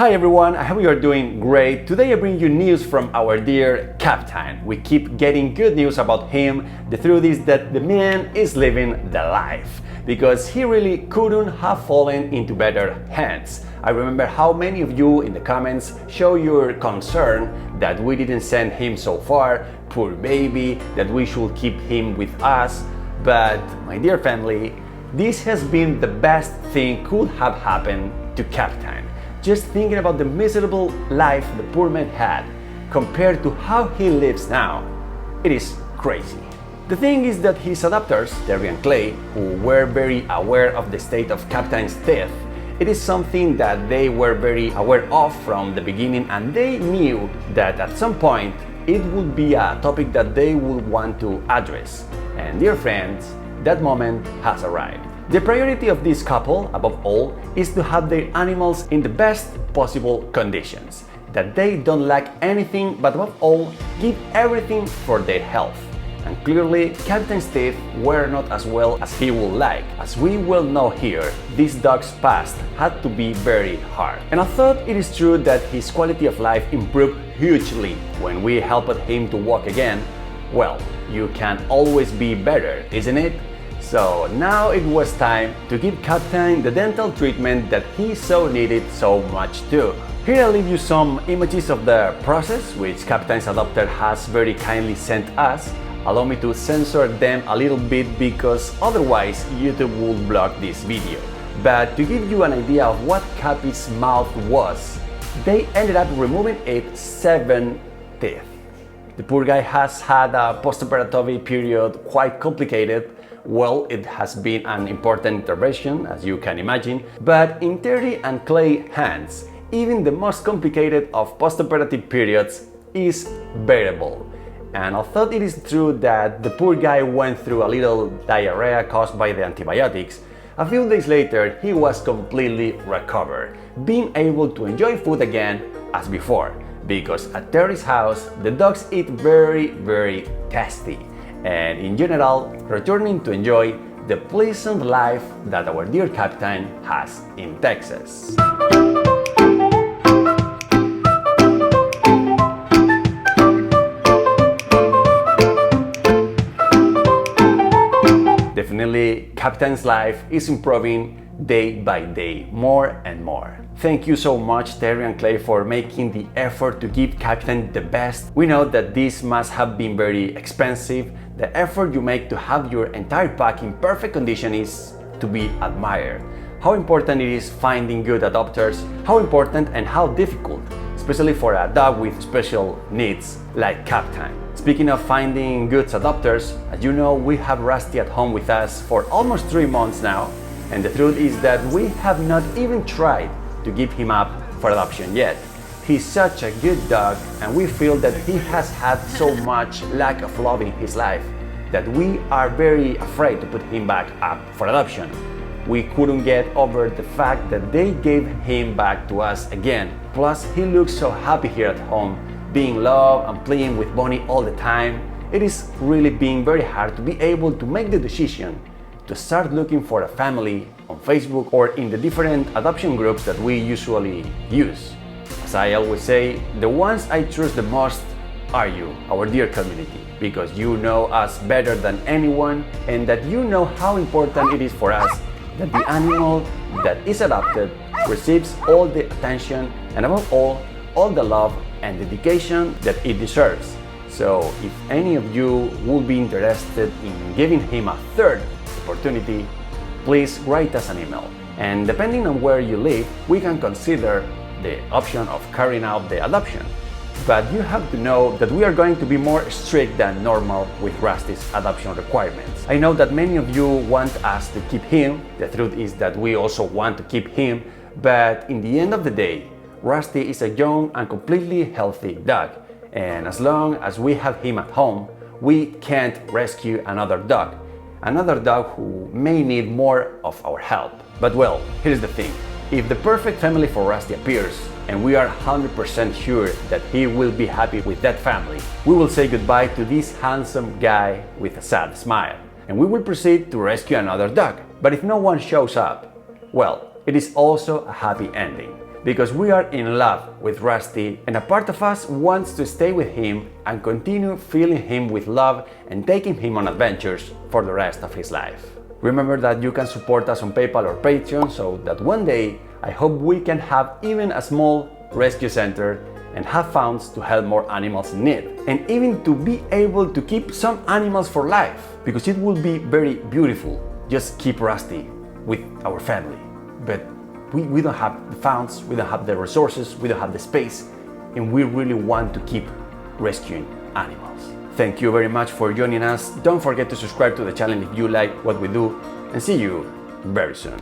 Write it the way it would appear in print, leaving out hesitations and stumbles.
Hi everyone, I hope you are doing great. Today I bring you news from our dear Captain. We keep getting good news about him. The truth is that the man is living the life because he really couldn't have fallen into better hands. I remember how many of you in the comments show your concern that we didn't send him so far, poor baby, that we should keep him with us. But my dear family, this has been the best thing could have happened to Captain. Just thinking about the miserable life the poor man had compared to how he lives now, it is crazy. The thing is that his adopters, Terry and Clay, who were very aware of the state of Captain's death, it is something that they were very aware of from the beginning, and they knew that at some point it would be a topic that they would want to address. And dear friends, that moment has arrived. The priority of this couple, above all, is to have their animals in the best possible conditions, that they don't lack anything, but above all, give everything for their health. And clearly, Captain's teeth were not as well as he would like. As we well know here, this dog's past had to be very hard. And I thought it is true that his quality of life improved hugely when we helped him to walk again. Well, you can always be better, isn't it? So now it was time to give Captain the dental treatment that he so needed so much too. Here I leave you some images of the process which Captain's adopter has very kindly sent us. Allow me to censor them a little bit because otherwise YouTube will block this video. But to give you an idea of what Cappy's mouth was, they ended up removing its 7 teeth. The poor guy has had a post-operative period quite complicated. Well, it has been an important intervention, as you can imagine, but in Terry and Clay hands, even the most complicated of post-operative periods is bearable. And although it is true that the poor guy went through a little diarrhea caused by the antibiotics, a few days later he was completely recovered, being able to enjoy food again as before, because at Terry's house the dogs eat very tasty, and in general returning to enjoy the pleasant life that our dear Captain has in Texas. Definitely, Captain's life is improving day by day, more and more. Thank you so much, Terry and Clay, for making the effort to give Captain the best. We know that this must have been very expensive. The effort you make to have your entire pack in perfect condition is to be admired. How important it is finding good adopters, how important and how difficult, especially for a dog with special needs like Captain. Speaking of finding good adopters, as you know, we have Rusty at home with us for almost 3 months now, and the truth is that we have not even tried to give him up for adoption yet. He's such a good dog, and we feel that he has had so much lack of love in his life that we are very afraid to put him back up for adoption. We couldn't get over the fact that they gave him back to us again. Plus, he looks so happy here at home, being loved and playing with Bonnie all the time. It is really being very hard to be able to make the decision to start looking for a family on Facebook or in the different adoption groups that we usually use. As I always say, the ones I trust the most are you, our dear community, because you know us better than anyone, and that you know how important it is for us that the animal that is adopted receives all the attention and above all the love and dedication that it deserves. So if any of you would be interested in giving him a third opportunity, please write us an email. And depending on where you live, we can consider the option of carrying out the adoption. But you have to know that we are going to be more strict than normal with Rusty's adoption requirements. I know that many of you want us to keep him. The truth is that we also want to keep him, but in the end of the day, Rusty is a young and completely healthy dog, and as long as we have him at home, we can't rescue another dog who may need more of our help. But well, here's the thing. If the perfect family for Rusty appears, and we are 100% sure that he will be happy with that family, we will say goodbye to this handsome guy with a sad smile, and we will proceed to rescue another dog. But if no one shows up, well, it is also a happy ending. because we are in love with Rusty, and a part of us wants to stay with him and continue filling him with love and taking him on adventures for the rest of his life. Remember that you can support us on PayPal or Patreon, so that one day I hope we can have even a small rescue center and have funds to help more animals in need, and even to be able to keep some animals for life, because it would be very beautiful. Just keep Rusty with our family. But we don't have the funds, we don't have the resources, we don't have the space, and we really want to keep rescuing animals. Thank you very much for joining us. Don't forget to subscribe to the channel if you like what we do, and see you very soon.